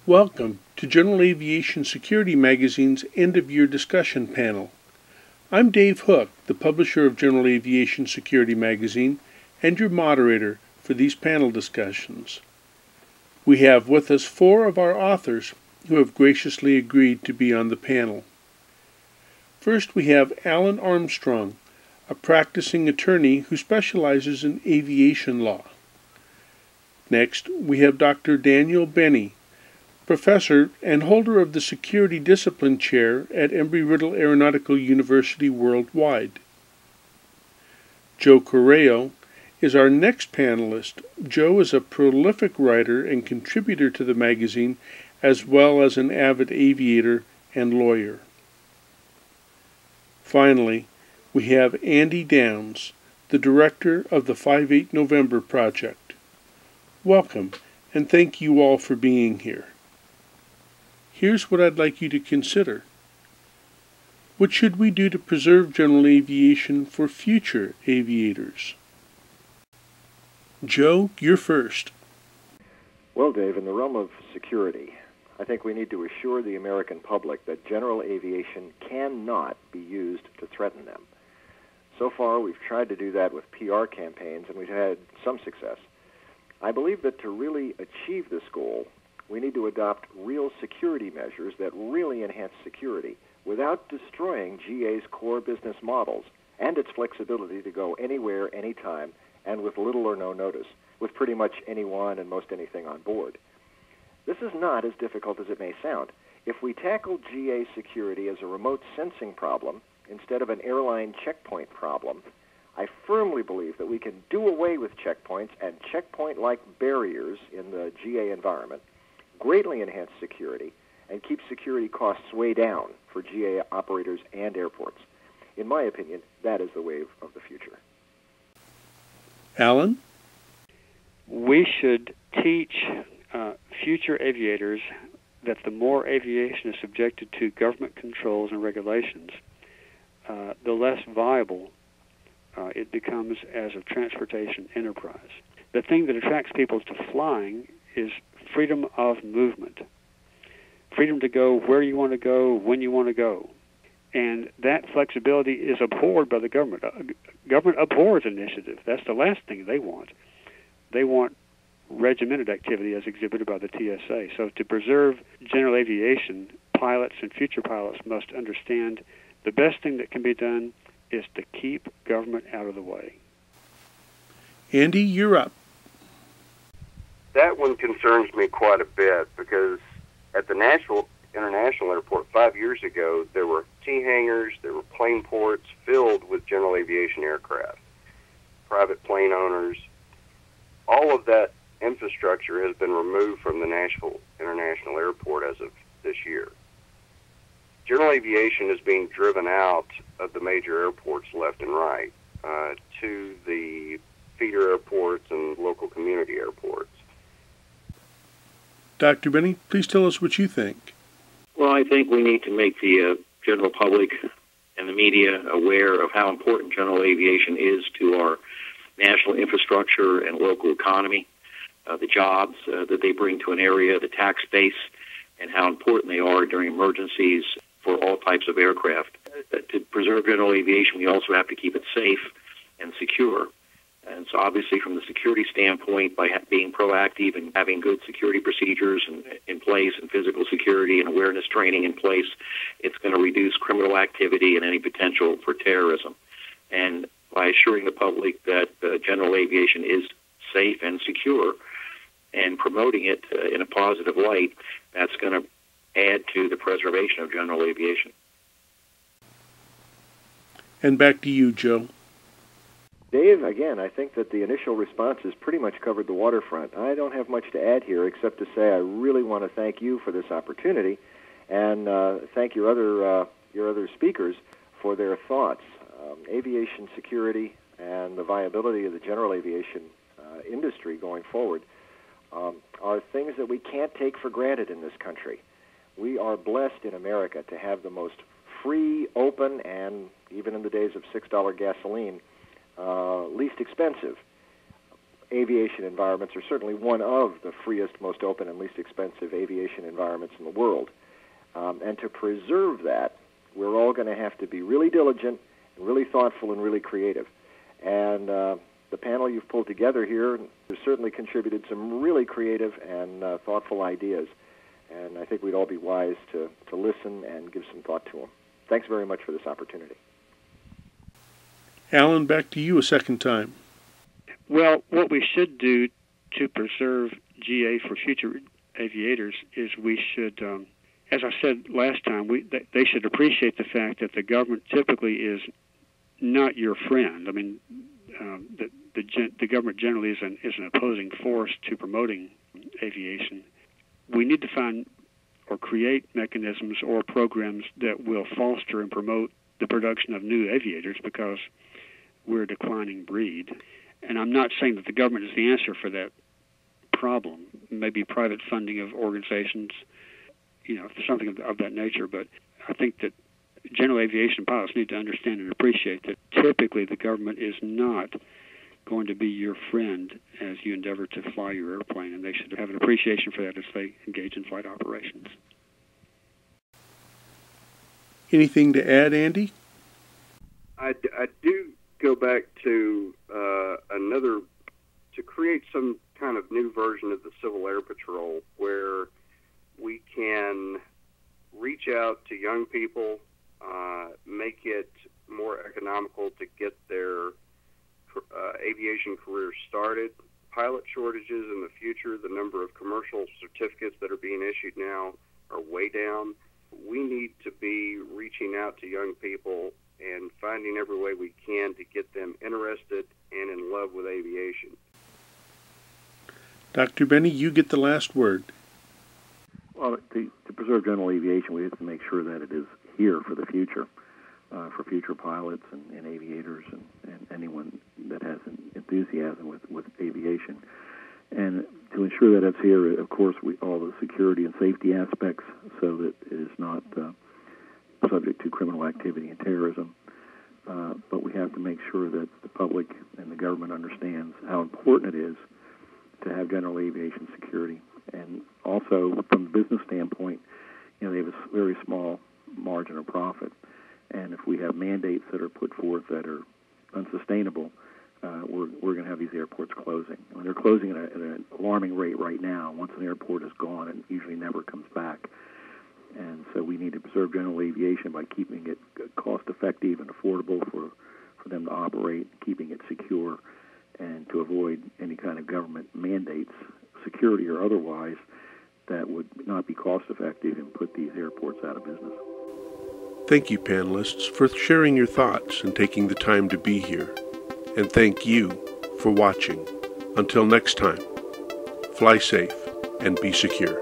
Welcome to General Aviation Security Magazine's end-of-year discussion panel. I'm Dave Hook, the publisher of General Aviation Security Magazine, and your moderator for these panel discussions. We have with us 4 of our authors who have graciously agreed to be on the panel. First, we have Alan Armstrong, a practicing attorney who specializes in aviation law. Next, we have Dr. Daneil Benny, professor and holder of the Security Discipline Chair at Embry-Riddle Aeronautical University worldwide. Joe Corrao is our next panelist. Joe is a prolific writer and contributor to the magazine, as well as an avid aviator and lawyer. Finally, we have Andy Downs, the director of the 5/8 November Project. Welcome, and thank you all for being here. Here's what I'd like you to consider. What should we do to preserve general aviation for future aviators? Joe, you're first. Well, Dave, in the realm of security, I think we need to assure the American public that general aviation cannot be used to threaten them. So far, we've tried to do that with PR campaigns, and we've had some success. I believe that to really achieve this goal, we need to adopt real security measures that really enhance security without destroying GA's core business models and its flexibility to go anywhere, anytime, and with little or no notice, with pretty much anyone and most anything on board. This is not as difficult as it may sound. If we tackle GA security as a remote sensing problem instead of an airline checkpoint problem, I firmly believe that we can do away with checkpoints and checkpoint-like barriers in the GA environment, greatly enhance security, and keep security costs way down for GA operators and airports. In my opinion, that is the wave of the future. Alan? We should teach future aviators that the more aviation is subjected to government controls and regulations, the less viable it becomes as a transportation enterprise. The thing that attracts people to flying is freedom of movement, freedom to go where you want to go, when you want to go. And that flexibility is abhorred by the government. Government abhors initiative. That's the last thing they want. They want regimented activity as exhibited by the TSA. So to preserve general aviation, pilots and future pilots must understand the best thing that can be done is to keep government out of the way. Andy, you're up. That one concerns me quite a bit because at the International Airport 5 years ago, there were T hangars, there were plane ports filled with general aviation aircraft, private plane owners. All of that infrastructure has been removed from the Nashville International Airport as of this year. General aviation is being driven out of the major airports left and right to the feeder airports and local community airports. Dr. Benny, please tell us what you think. Well, I think we need to make the general public and the media aware of how important general aviation is to our national infrastructure and local economy, the jobs that they bring to an area, the tax base, and how important they are during emergencies for all types of aircraft. To preserve general aviation, we also have to keep it safe and secure. And so obviously from the security standpoint, by being proactive and having good security procedures in place and physical security and awareness training in place, it's going to reduce criminal activity and any potential for terrorism. And by assuring the public that general aviation is safe and secure and promoting it in a positive light, that's going to add to the preservation of general aviation. And back to you, Joe. Dave, again, I think that the initial responses pretty much covered the waterfront. I don't have much to add here except to say I really want to thank you for this opportunity and thank your other speakers for their thoughts. Aviation security and the viability of the general aviation industry going forward are things that we can't take for granted in this country. We are blessed in America to have the most free, open, and even in the days of $6 gasoline, least expensive aviation environments are certainly one of the freest, most open, and least expensive aviation environments in the world. And to preserve that, we're all going to have to be really diligent and really thoughtful and really creative. And the panel you've pulled together here has certainly contributed some really creative and thoughtful ideas. And I think we'd all be wise to listen and give some thought to them. Thanks very much for this opportunity. Alan, back to you a second time. Well, what we should do to preserve GA for future aviators is we should, as I said last time, they should appreciate the fact that the government typically is not your friend. I mean, the government generally is an opposing force to promoting aviation. We need to find or create mechanisms or programs that will foster and promote the production of new aviators, because we're a declining breed. And I'm not saying that the government is the answer for that problem. Maybe private funding of organizations, something of that nature. But I think that general aviation pilots need to understand and appreciate that typically the government is not going to be your friend as you endeavor to fly your airplane, and they should have an appreciation for that as they engage in flight operations. Anything to add, Andy? I do go back to to create some kind of new version of the Civil Air Patrol where we can reach out to young people, make it more economical to get their aviation careers started. Pilot shortages in the future, the number of commercial certificates that are being issued now are way down. We need to be reaching out to young people and finding every way we can to get them interested and in love with aviation. Dr. Benny, you get the last word. Well, to preserve general aviation, we have to make sure that it is here for the future, for future pilots and aviators and anyone that has an enthusiasm with aviation. And to ensure that it's here, of course, all the security and safety aspects so that it is not subject to criminal activity and terrorism. But we have to make sure that the public and the government understands how important it is to have general aviation security. And also, from a business standpoint, they have a very small margin of profit. And if we have mandates that are put forth that are unsustainable, we're going to have these airports closing. And they're closing at an alarming rate right now. Once an airport is gone, it usually never comes back. And so we need to preserve general aviation by keeping it cost-effective and affordable for them to operate, keeping it secure, and to avoid any kind of government mandates, security or otherwise, that would not be cost-effective and put these airports out of business. Thank you, panelists, for sharing your thoughts and taking the time to be here. And thank you for watching. Until next time, fly safe and be secure.